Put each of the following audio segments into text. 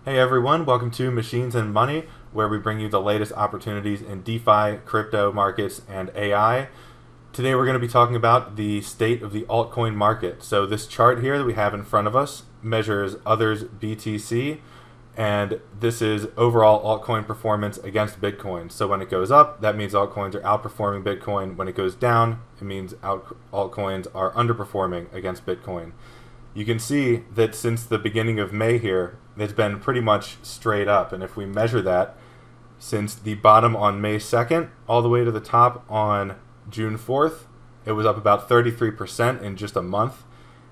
Hey everyone, welcome to Machines and Money, where we bring you the latest opportunities in DeFi, crypto markets, and AI. Today we're going to be talking about the state of the altcoin market. So this chart here that we have in front of us measures others BTC, and this is overall altcoin performance against Bitcoin. So when it goes up, that means altcoins are outperforming Bitcoin. When it goes down, it means altcoins are underperforming against Bitcoin. You can see that since the beginning of May here, it's been pretty much straight up. And if we measure that, since the bottom on May 2nd all the way to the top on June 4th, it was up about 33% in just a month.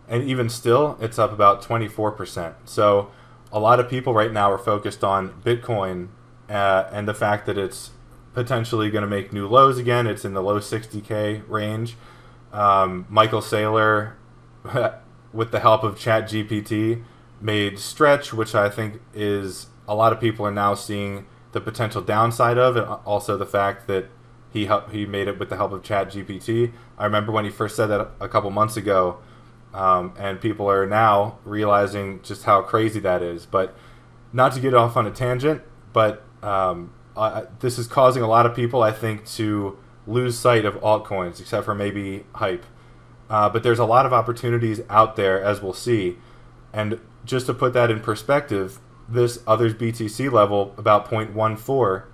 And even still, it's up about 24%. So a lot of people right now are focused on Bitcoin and the fact that it's potentially going to make new lows again. It's in the low 60K range. Michael Saylor with the help of ChatGPT, made Stretch, which I think is a lot of people are now seeing the potential downside of, and also the fact that he made it with the help of ChatGPT. I remember when he first said that a couple months ago, and people are now realizing just how crazy that is. But not to get off on a tangent, but this is causing a lot of people, I think, to lose sight of altcoins, except for maybe hype. But there's a lot of opportunities out there, as we'll see. And just to put that in perspective, this others BTC level, about 0.14,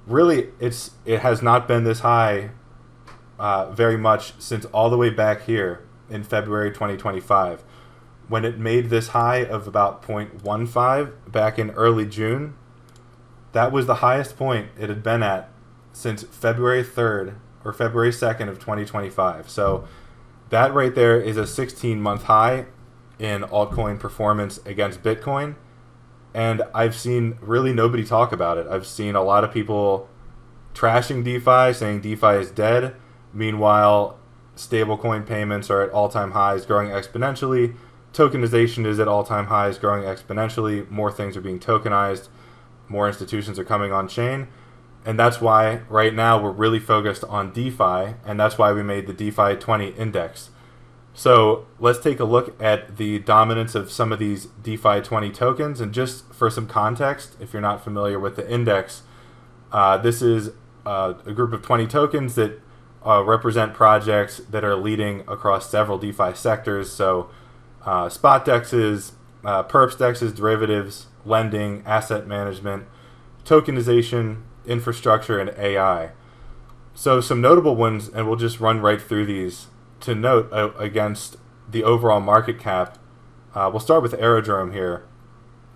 really it has not been this high very much since all the way back here in February 2025. When it made this high of about 0.15 back in early June, that was the highest point it had been at since February 3rd or February 2nd of 2025. So that right there is a 16-month high in altcoin performance against Bitcoin. And I've seen really nobody talk about it. I've seen a lot of people trashing DeFi, saying DeFi is dead. Meanwhile, stablecoin payments are at all-time highs, growing exponentially. Tokenization is at all-time highs, growing exponentially. More things are being tokenized. More institutions are coming on chain. And that's why right now we're really focused on DeFi, and that's why we made the DeFi 20 index. So let's take a look at the dominance of some of these DeFi 20 tokens. And just for some context, if you're not familiar with the index, this is a group of 20 tokens that represent projects that are leading across several DeFi sectors. So spot dexes, perps dexes, derivatives, lending, asset management, tokenization, infrastructure, and AI. So some notable ones, and we'll just run right through these to note against the overall market cap. We'll start with Aerodrome here.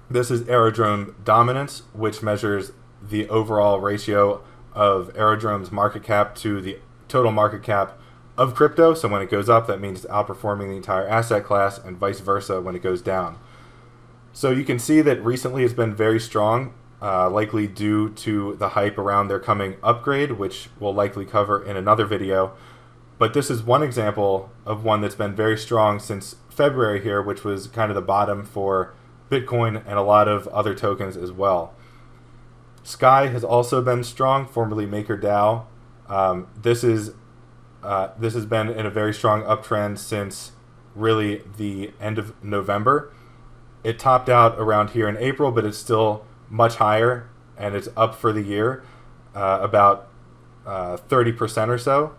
This is Aerodrome dominance, which measures the overall ratio of Aerodrome's market cap to the total market cap of crypto. So when it goes up, that means it's outperforming the entire asset class, and vice versa when it goes down. So you can see that recently it's been very strong, likely due to the hype around their coming upgrade, which we'll likely cover in another video. But this is one example of one that's been very strong since February here, which was kind of the bottom for Bitcoin and a lot of other tokens as well. Sky has also been strong, formerly MakerDAO. This has been in a very strong uptrend since really the end of November. It topped out around here in April, but it's still much higher, and it's up for the year about 30% or so.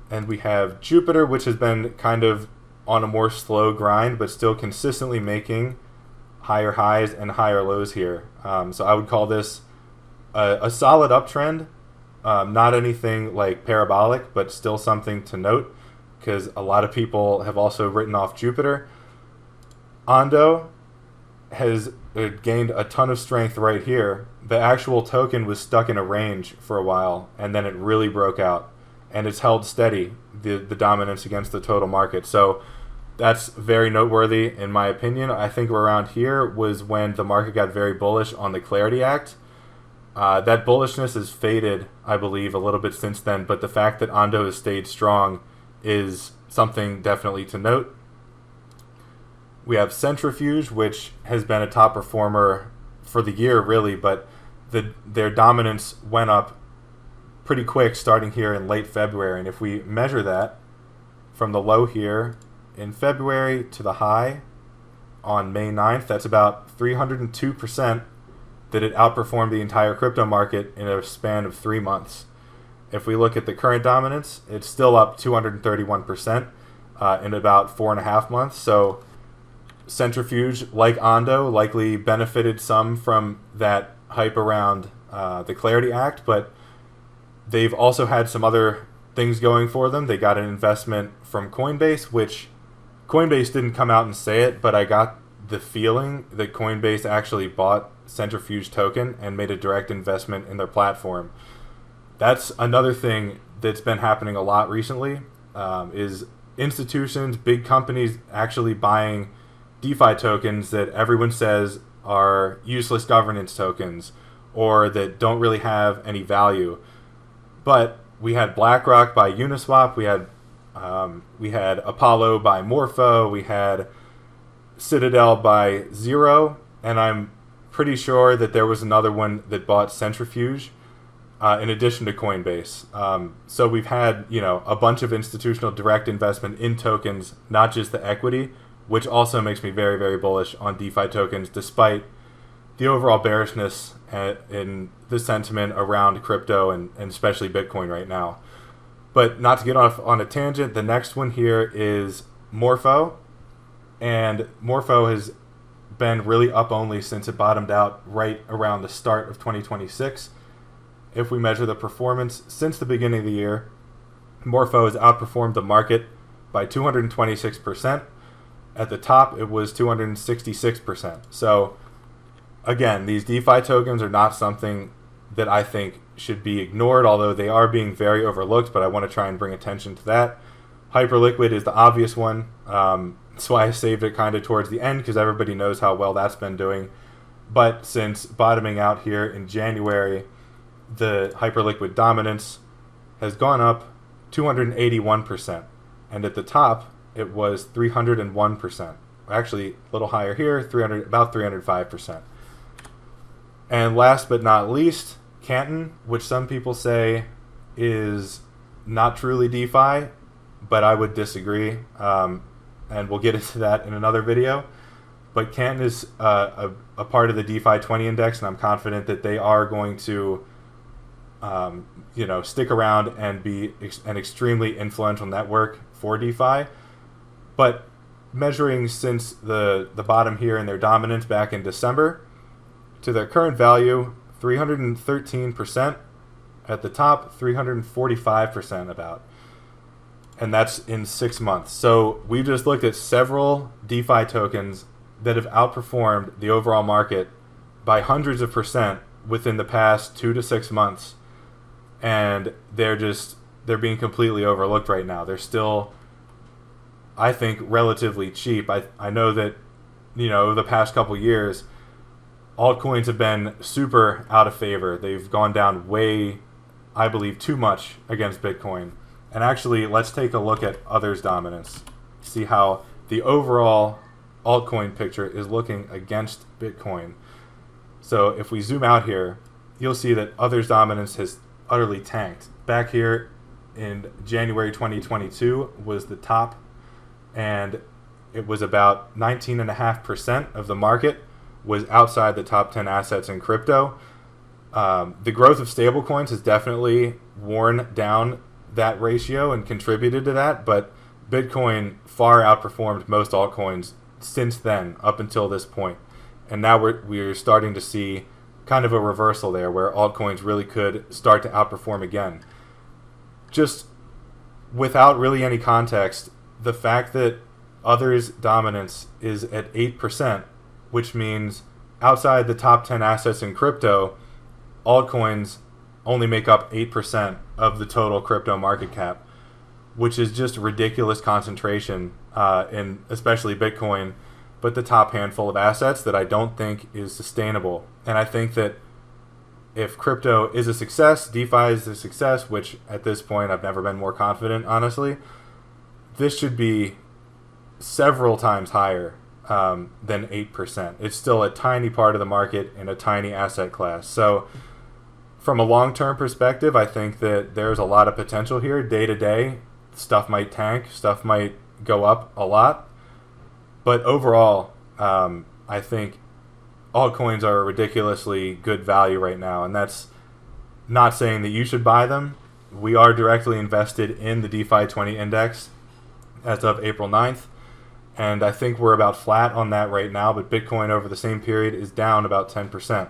And we have Jupiter, which has been kind of on a more slow grind, but still consistently making higher highs and higher lows here. So I would call this a solid uptrend, not anything like parabolic, but still something to note, because a lot of people have also written off Jupiter. Ondo has gained a ton of strength right here. The actual token was stuck in a range for a while, and then it really broke out, and it's held steady, the dominance against the total market. So that's very noteworthy in my opinion. I think around here was when the market got very bullish on the Clarity Act. That bullishness has faded, I believe, a little bit since then, but the fact that Ondo has stayed strong is something definitely to note. We have Centrifuge, which has been a top performer for the year, really, but their dominance went up pretty quick starting here in late February. And if we measure that from the low here in February to the high on May 9th. That's about 302% that it outperformed the entire crypto market in a span of 3 months. If we look at the current dominance, it's still up 231% in about 4.5 months. So Centrifuge, like Ondo, likely benefited some from that hype around the Clarity Act, but they've also had some other things going for them. They got an investment from Coinbase, which Coinbase didn't come out and say it, but I got the feeling that Coinbase actually bought Centrifuge token and made a direct investment in their platform. That's another thing that's been happening a lot recently, is institutions, big companies actually buying DeFi tokens that everyone says are useless governance tokens or that don't really have any value. But we had BlackRock buy Uniswap, we had Apollo buy Morpho, we had Citadel buy Zero, and I'm pretty sure that there was another one that bought Centrifuge in addition to Coinbase. So we've had, a bunch of institutional direct investment in tokens, not just the equity, which also makes me very, very bullish on DeFi tokens, despite the overall bearishness in the sentiment around crypto and especially Bitcoin right now. But not to get off on a tangent, the next one here is Morpho. And Morpho has been really up only since it bottomed out right around the start of 2026. If we measure the performance since the beginning of the year, Morpho has outperformed the market by 226%. At the top, it was 266%. So again, these DeFi tokens are not something that I think should be ignored, although they are being very overlooked, but I want to try and bring attention to that. Hyperliquid is the obvious one. That's why I saved it kind of towards the end, because everybody knows how well that's been doing. But since bottoming out here in January, the Hyperliquid dominance has gone up 281%. And at the top, it was 301%. Actually, a little higher here, about 305%. And last but not least, Canton, which some people say is not truly DeFi, but I would disagree. And we'll get into that in another video. But Canton is a part of the DeFi 20 index, and I'm confident that they are going to stick around and be an extremely influential network for DeFi. But measuring since the bottom here in their dominance back in December to their current value, 313%. At the top, 345% about. And that's in 6 months. So we just looked at several DeFi tokens that have outperformed the overall market by hundreds of percent within the past 2 to 6 months. And they're being completely overlooked right now. They're still, I think, relatively cheap. I know that, the past couple years, altcoins have been super out of favor. They've gone down way, I believe, too much against Bitcoin. And actually, let's take a look at others' dominance. See how the overall altcoin picture is looking against Bitcoin. So if we zoom out here, you'll see that others' dominance has utterly tanked. Back here in January 2022 was the top, and it was about 19.5% of the market was outside the top 10 assets in crypto. The growth of stablecoins has definitely worn down that ratio and contributed to that, but Bitcoin far outperformed most altcoins since then, up until this point. And now we're starting to see kind of a reversal there, where altcoins really could start to outperform again. Just without really any context, the fact that others' dominance is at 8%, which means outside the top 10 assets in crypto, altcoins only make up 8% of the total crypto market cap, which is just ridiculous concentration in especially Bitcoin, but the top handful of assets that I don't think is sustainable. And I think that if crypto is a success, DeFi is a success, which at this point I've never been more confident, honestly, this should be several times higher than 8%. It's still a tiny part of the market in a tiny asset class. So from a long-term perspective, I think that there's a lot of potential here. Day to day, stuff might tank, stuff might go up a lot. But overall, I think altcoins are a ridiculously good value right now, and that's not saying that you should buy them. We are directly invested in the DeFi 20 index as of April 9th, and I think we're about flat on that right now, but Bitcoin over the same period is down about 10%.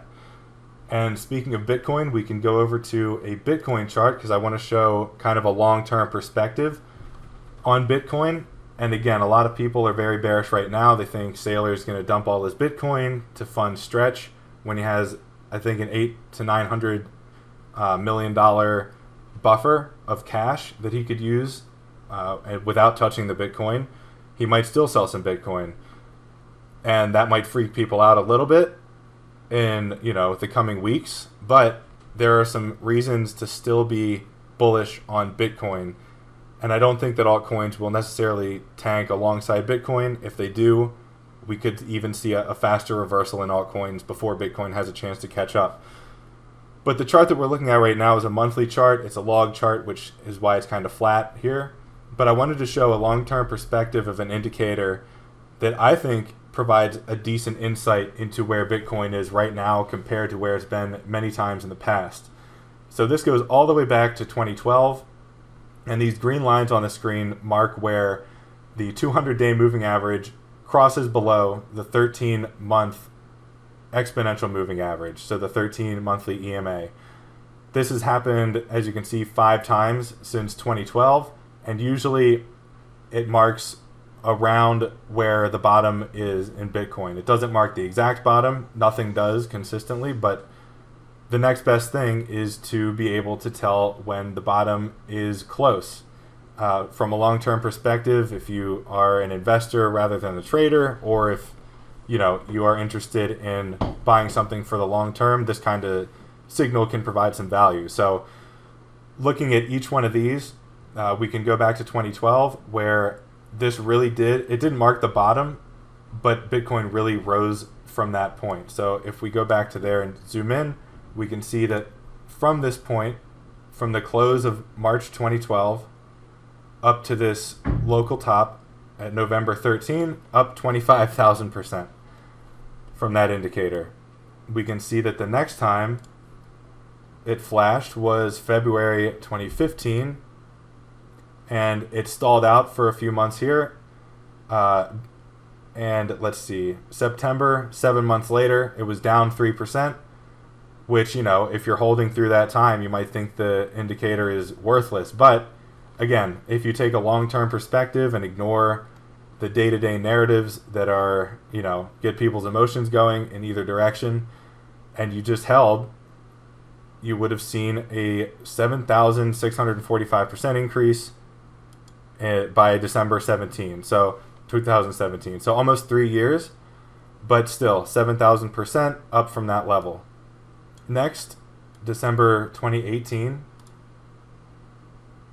And speaking of Bitcoin, we can go over to a Bitcoin chart because I want to show kind of a long-term perspective on Bitcoin. And again, a lot of people are very bearish right now. They think Saylor's going to dump all his Bitcoin to fund Stretch when he has, I think, an $800 to $900 million buffer of cash that he could use without touching the Bitcoin. He might still sell some Bitcoin, and that might freak people out a little bit in the coming weeks. But there are some reasons to still be bullish on Bitcoin. And I don't think that altcoins will necessarily tank alongside Bitcoin. If they do, we could even see a faster reversal in altcoins before Bitcoin has a chance to catch up. But the chart that we're looking at right now is a monthly chart. It's a log chart, which is why it's kind of flat here. But I wanted to show a long-term perspective of an indicator that I think provides a decent insight into where Bitcoin is right now compared to where it's been many times in the past. So this goes all the way back to 2012. And these green lines on the screen mark where the 200-day moving average crosses below the 13-month exponential moving average, so the 13-monthly EMA. This has happened, as you can see, 5 times since 2012, and usually it marks around where the bottom is in Bitcoin. It doesn't mark the exact bottom. Nothing does consistently, but the next best thing is to be able to tell when the bottom is close. From a long-term perspective, if you are an investor rather than a trader, or if you are interested in buying something for the long term, this kind of signal can provide some value. So looking at each one of these, we can go back to 2012 where this really didn't mark the bottom, but Bitcoin really rose from that point. So if we go back to there and zoom in, we can see that from this point, from the close of March 2012 up to this local top at November 13, up 25,000% from that indicator. We can see that the next time it flashed was February 2015, and it stalled out for a few months here. And let's see, September, 7 months later, it was down 3%. Which, if you're holding through that time, you might think the indicator is worthless. But, again, if you take a long-term perspective and ignore the day-to-day narratives that are, get people's emotions going in either direction, and you just held, you would have seen a 7,645% increase by December 17, so 2017. So almost 3 years, but still 7,000% up from that level. Next, December 2018,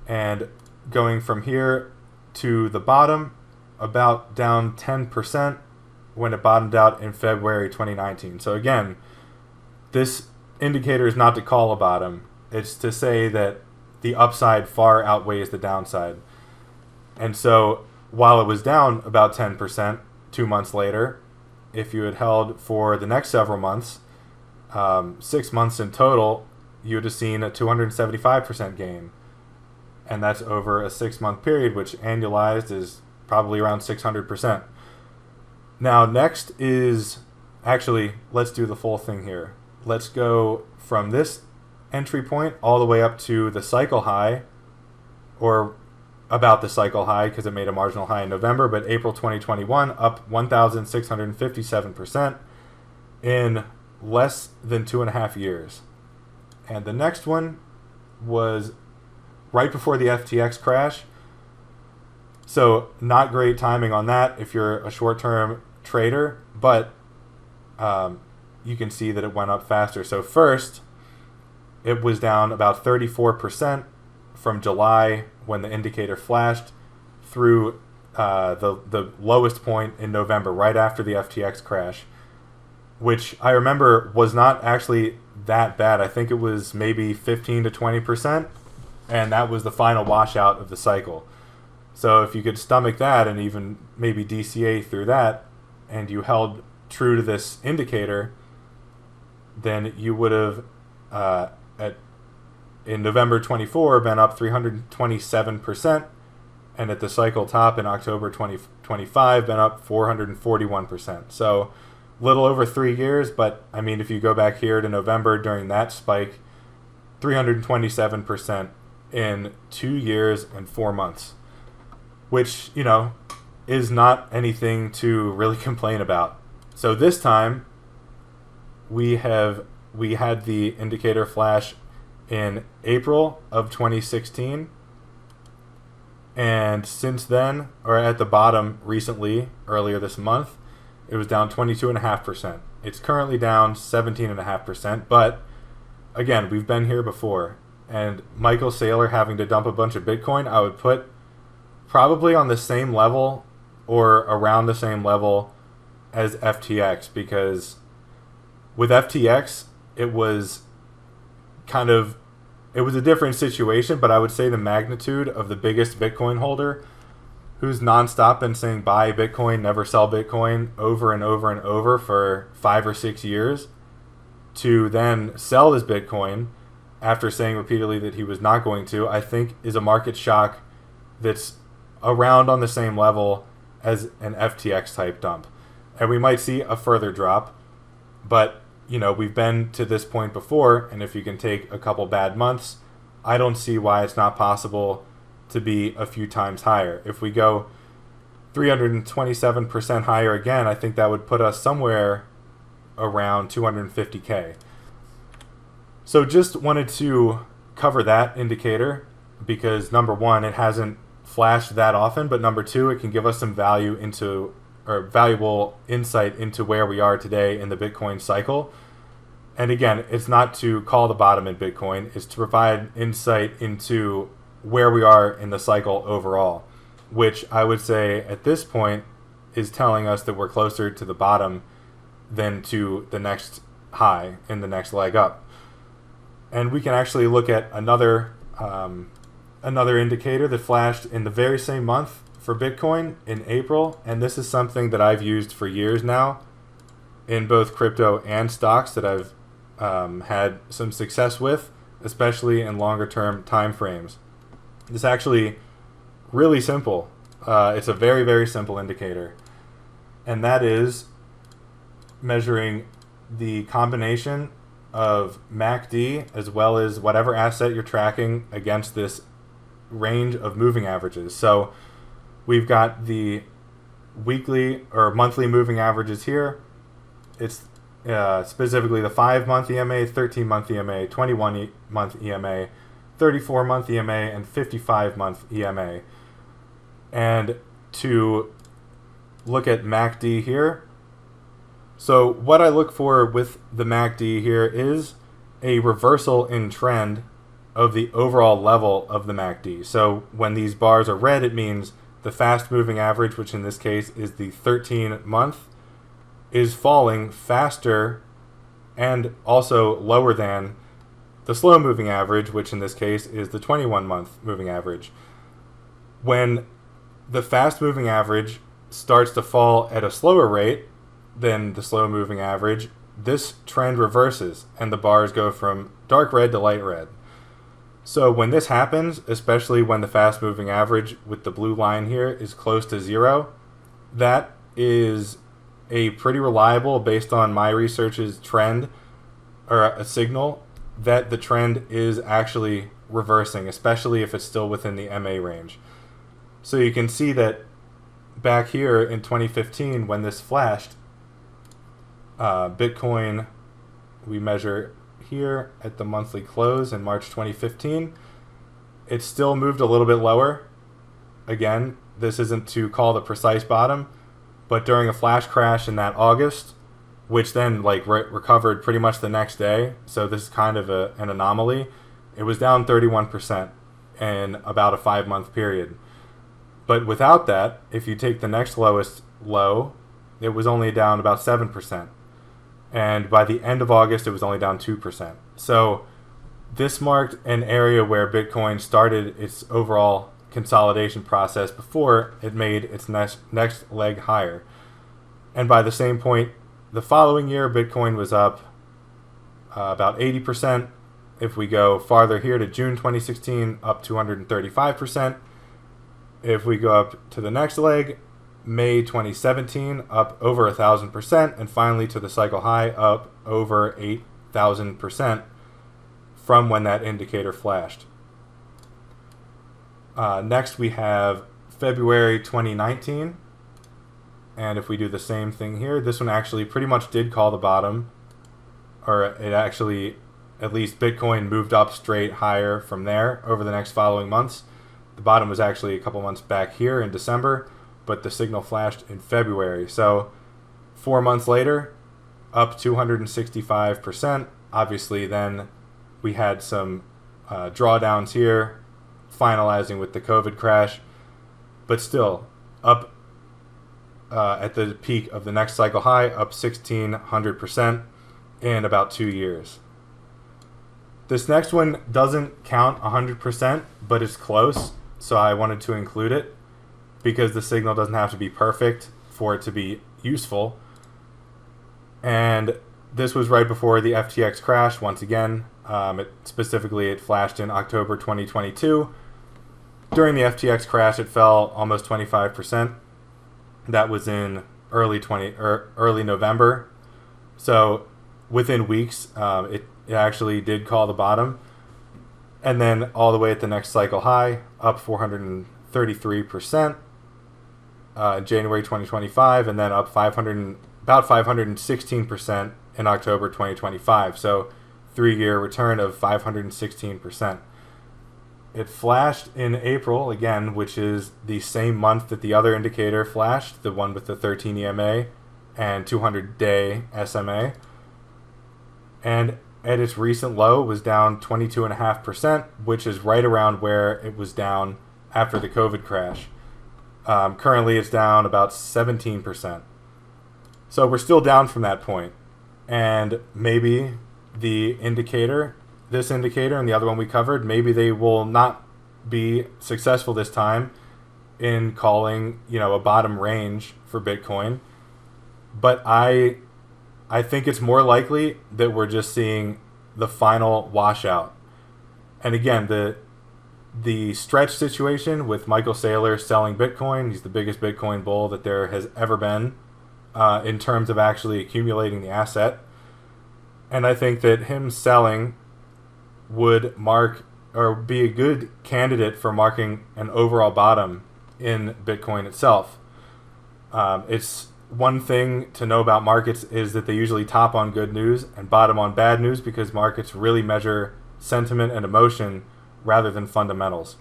and going from here to the bottom, about down 10% when it bottomed out in February 2019. So again, this indicator is not to call a bottom. It's to say that the upside far outweighs the downside. And so while it was down about 10% 2 months later, if you had held for the next several months, 6 months in total, you would have seen a 275% gain. And that's over a 6-month period, which annualized is probably around 600%. Now, next is, actually, let's do the full thing here. Let's go from this entry point all the way up to the cycle high, or about the cycle high because it made a marginal high in November, but April 2021 up 1,657% in less than 2.5 years. And the next one was right before the FTX crash. So not great timing on that if you're a short-term trader, but you can see that it went up faster. So first, it was down about 34% from July when the indicator flashed through the lowest point in November, right after the FTX crash, which I remember was not actually that bad. I think it was maybe 15 to 20%, and that was the final washout of the cycle. So if you could stomach that and even maybe DCA through that and you held true to this indicator, then you would have in November 24 been up 327%, and at the cycle top in October 2025 been up 441%. So little over 3 years, but I mean, if you go back here to November during that spike, 327% in 2 years and 4 months, which, you know, is not anything to really complain about. So this time we had the indicator flash in April of 2016, and since then, or at the bottom recently, earlier this month, it was down 22.5%. It's currently down 17.5%, but again, we've been here before. And Michael Saylor having to dump a bunch of Bitcoin, I would put probably on the same level or around the same level as FTX, because with FTX, it was a different situation, but I would say the magnitude of the biggest Bitcoin holder who's nonstop been saying buy Bitcoin, never sell Bitcoin over and over and over for 5 or 6 years, to then sell his Bitcoin after saying repeatedly that he was not going to, I think is a market shock that's around on the same level as an FTX type dump. And we might see a further drop, but you know, we've been to this point before, and if you can take a couple bad months, I don't see why it's not possible to be a few times higher. If we go 327% higher again, I think that would put us somewhere around 250K. So just wanted to cover that indicator because number one, it hasn't flashed that often, but number two, it can give us some valuable insight into where we are today in the Bitcoin cycle. And again, it's not to call the bottom in Bitcoin, it's to provide insight into where we are in the cycle overall, which I would say at this point is telling us that we're closer to the bottom than to the next high in the next leg up. And we can actually look at another indicator that flashed in the very same month for Bitcoin in April, and this is something that I've used for years now in both crypto and stocks that I've had some success with, especially in longer term time frames. It's actually really simple. It's a very, very simple indicator, and that is measuring the combination of MACD as well as whatever asset you're tracking against this range of moving averages. So we've got the weekly or monthly moving averages here. It's specifically the 5-month EMA, 13-month EMA, 21-month EMA, 34-month EMA, and 55-month EMA. And to look at MACD here, so what I look for with the MACD here is a reversal in trend of the overall level of the MACD. So when these bars are red, it means the fast moving average, which in this case is the 13-month, is falling faster and also lower than the slow moving average, which in this case is the 21-month moving average. When the fast moving average starts to fall at a slower rate than the slow moving average, this trend reverses and the bars go from dark red to light red. So when this happens, especially when the fast moving average with the blue line here is close to 0, that is a pretty reliable, based on my research's trend, or a signal that the trend is actually reversing, especially if it's still within the MA range. So you can see that back here in 2015 when this flashed, Bitcoin, we measure here at the monthly close in March 2015, it still moved a little bit lower. Again, this isn't to call the precise bottom, but during a flash crash in that August, which then recovered pretty much the next day, so this is kind of an anomaly, it was down 31% in about a 5-month period. But without that, if you take the next lowest low, it was only down about 7%. And by the end of August, it was only down 2%. So this marked an area where Bitcoin started its overall consolidation process before it made its next leg higher. And by the same point, the following year, Bitcoin was up about 80%. If we go farther here to June 2016, up 235%. If we go up to the next leg, May 2017, up over 1,000%. And finally to the cycle high, up over 8,000% from when that indicator flashed. Next we have February 2019. And if we do the same thing here, this one actually pretty much did call the bottom. Or it actually, at least Bitcoin moved up straight higher from there over the next following months. The bottom was actually a couple months back here in December, but the signal flashed in February. So 4 months later, up 265%. Obviously then we had some drawdowns here, finalizing with the COVID crash, but still up at the peak of the next cycle high, up 1,600% in about 2 years. This next one doesn't count 100%, but it's close, so I wanted to include it because the signal doesn't have to be perfect for it to be useful. And this was right before the FTX crash once again. It flashed in October 2022. During the FTX crash, it fell almost 25%. That was in early November. So within weeks, it actually did call the bottom. And then all the way at the next cycle high, up 433% in January 2025, and then up about 516% in October 2025. So 3-year return of 516%. It flashed in April, again, which is the same month that the other indicator flashed, the one with the 13 EMA and 200-day SMA. And at its recent low was down 22.5%, which is right around where it was down after the COVID crash. Currently, it's down about 17%. So we're still down from that point. And maybe this indicator and the other one we covered, maybe they will not be successful this time in calling, a bottom range for Bitcoin. But I think it's more likely that we're just seeing the final washout. And again, the stretch situation with Michael Saylor selling Bitcoin, he's the biggest Bitcoin bull that there has ever been in terms of actually accumulating the asset. And I think that him selling would mark or be a good candidate for marking an overall bottom in Bitcoin itself. It's one thing to know about markets is that they usually top on good news and bottom on bad news because markets really measure sentiment and emotion rather than fundamentals.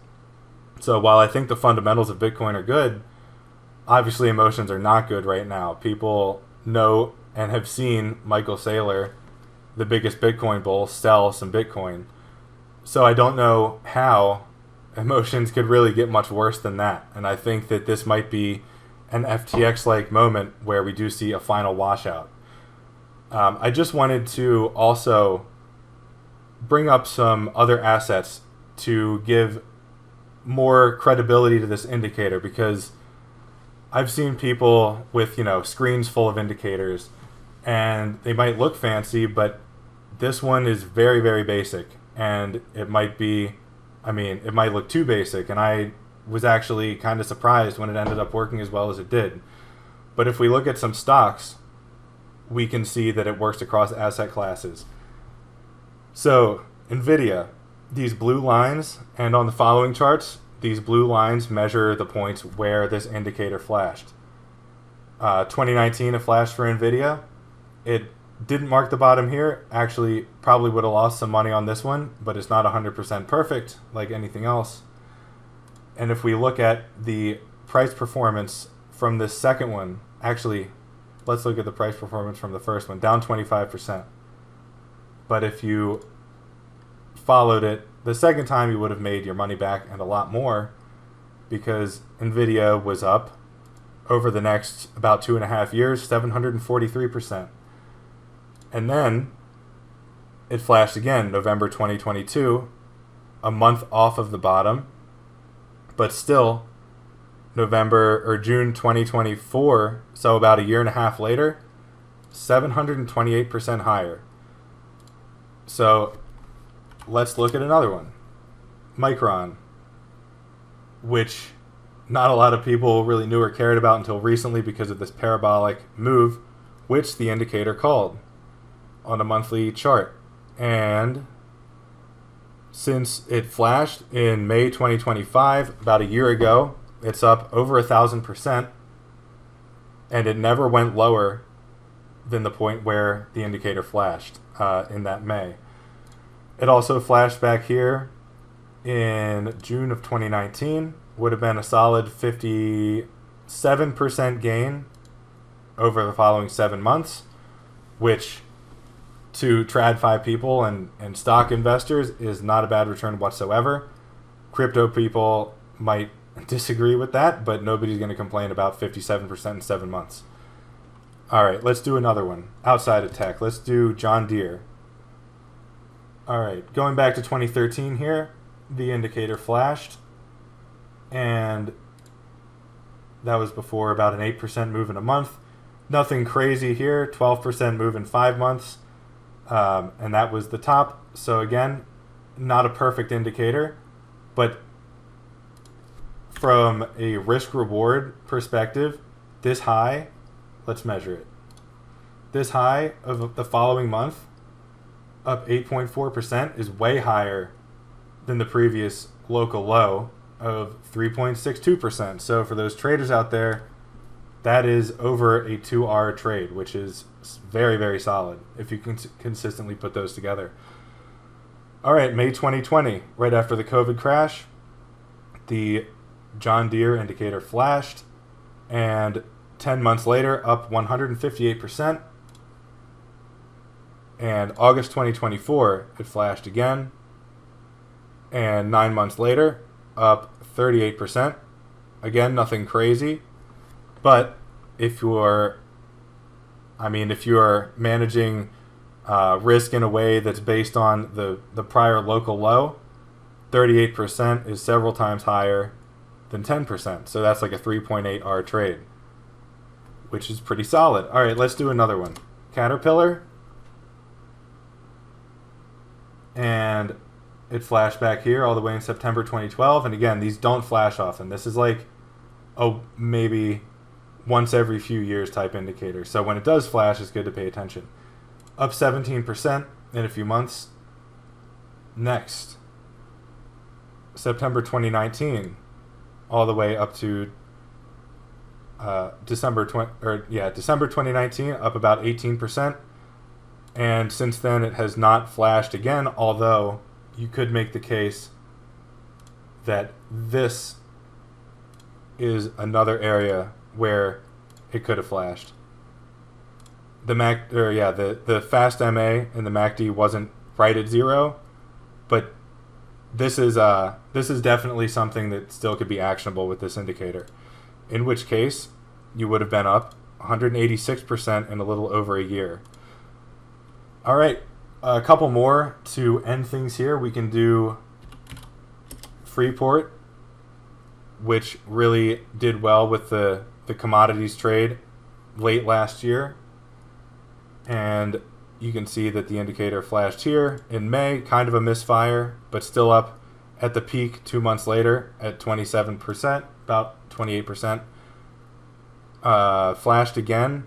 So while I think the fundamentals of Bitcoin are good, obviously emotions are not good right now. People know and have seen Michael Saylor, the biggest Bitcoin bull, sell some Bitcoin. So I don't know how emotions could really get much worse than that. And I think that this might be an FTX-like moment where we do see a final washout. I just wanted to also bring up some other assets to give more credibility to this indicator because I've seen people with, screens full of indicators and they might look fancy, but this one is very, very basic. And it might look too basic. And I was actually kind of surprised when it ended up working as well as it did. But if we look at some stocks, we can see that it works across asset classes. So, NVIDIA, these blue lines, and on the following charts, these blue lines measure the points where this indicator flashed. 2019, it flashed for NVIDIA. It didn't mark the bottom here. Actually, probably would have lost some money on this one, but it's not 100% perfect like anything else. And if we look at the price performance from this second one, actually, let's look at the price performance from the first one, down 25%. But if you followed it the second time, you would have made your money back and a lot more because NVIDIA was up over the next about 2.5 years, 743%. And then it flashed again, November 2022, a month off of the bottom, but still November or June 2024, so about a year and a half later, 728% higher. So let's look at another one. Micron, which not a lot of people really knew or cared about until recently because of this parabolic move, which the indicator called on a monthly chart. And since it flashed in May 2025, about a year ago, it's up over 1,000%, and it never went lower than the point where the indicator flashed in that May. It also flashed back here in June of 2019, would have been a solid 57% gain over the following 7 months, which to TradFi people and stock investors is not a bad return whatsoever. Crypto people might disagree with that, but nobody's going to complain about 57% in 7 months. All right, let's do another one outside of tech. Let's do John Deere. All right, going back to 2013 here, the indicator flashed, and that was before about an 8% move in a month. Nothing crazy here, 12% move in 5 months, and that was the top. So again, not a perfect indicator, but from a risk-reward perspective, this high, let's measure it. This high of the following month, up 8.4%, is way higher than the previous local low of 3.62%. So for those traders out there, that is over a 2-hour trade, which is very, very solid if you can consistently put those together. All right, May 2020, right after the COVID crash, the John Deere indicator flashed, and 10 months later, up 158%. And August 2024, it flashed again, and 9 months later, up 38%. Again, nothing crazy, but if you're managing risk in a way that's based on the prior local low, 38% is several times higher than 10%. So that's like a 3.8R trade, which is pretty solid. All right, let's do another one. Caterpillar. And it flashed back here all the way in September 2012. And again, these don't flash often. This is like maybe once every few years type indicator. So when it does flash, it's good to pay attention. Up 17% in a few months. Next, September 2019, all the way up to December 2019, up about 18%. And since then, it has not flashed again, although you could make the case that this is another area where it could have flashed. The fast MA in the MACD wasn't right at zero, but this is definitely something that still could be actionable with this indicator. In which case, you would have been up 186% in a little over a year. All right, a couple more to end things here. We can do Freeport, which really did well with the commodities trade late last year. And you can see that the indicator flashed here in May, kind of a misfire, but still up at the peak 2 months later at 27%, about 28%. Flashed again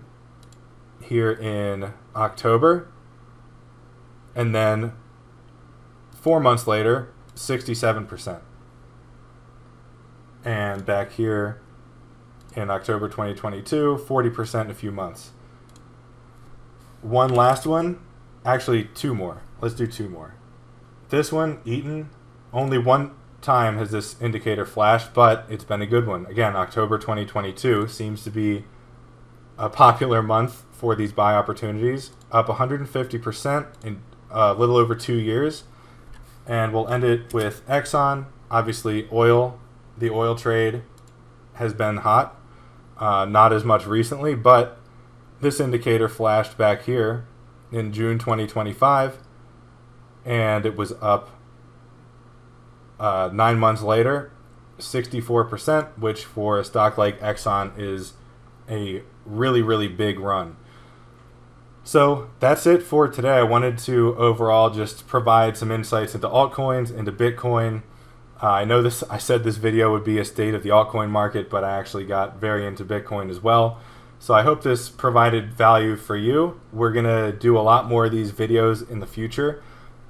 here in October. And then 4 months later, 67%. And back here in October 2022, 40% in a few months. One last one. Actually, two more. Let's do two more. This one, Eaton, only one time has this indicator flashed, but it's been a good one. Again, October 2022 seems to be a popular month for these buy opportunities. Up 150% in a little over 2 years. And we'll end it with Exxon. Obviously, oil. The oil trade has been hot. Not as much recently, but this indicator flashed back here in June 2025, and it was up 9 months later 64%, which for a stock like Exxon is a really, really big run. So that's it for today. I wanted to overall just provide some insights into altcoins, into Bitcoin. I know I said this video would be a state of the altcoin market, but I actually got very into Bitcoin as well. So I hope this provided value for you. We're going to do a lot more of these videos in the future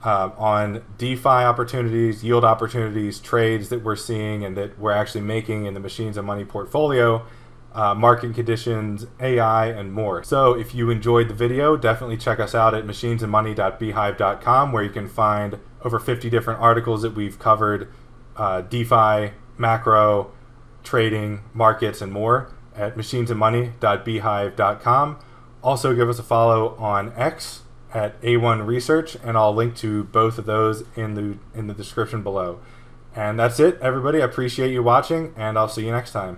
on DeFi opportunities, yield opportunities, trades that we're seeing and that we're actually making in the Machines and Money portfolio, market conditions, AI, and more. So if you enjoyed the video, definitely check us out at machinesandmoney.beehive.com, where you can find over 50 different articles that we've covered, DeFi, macro, trading, markets, and more at machinesandmoney.beehive.com. Also give us a follow on X at A1 Research, and I'll link to both of those in the description below. And that's it, everybody. I appreciate you watching, and I'll see you next time.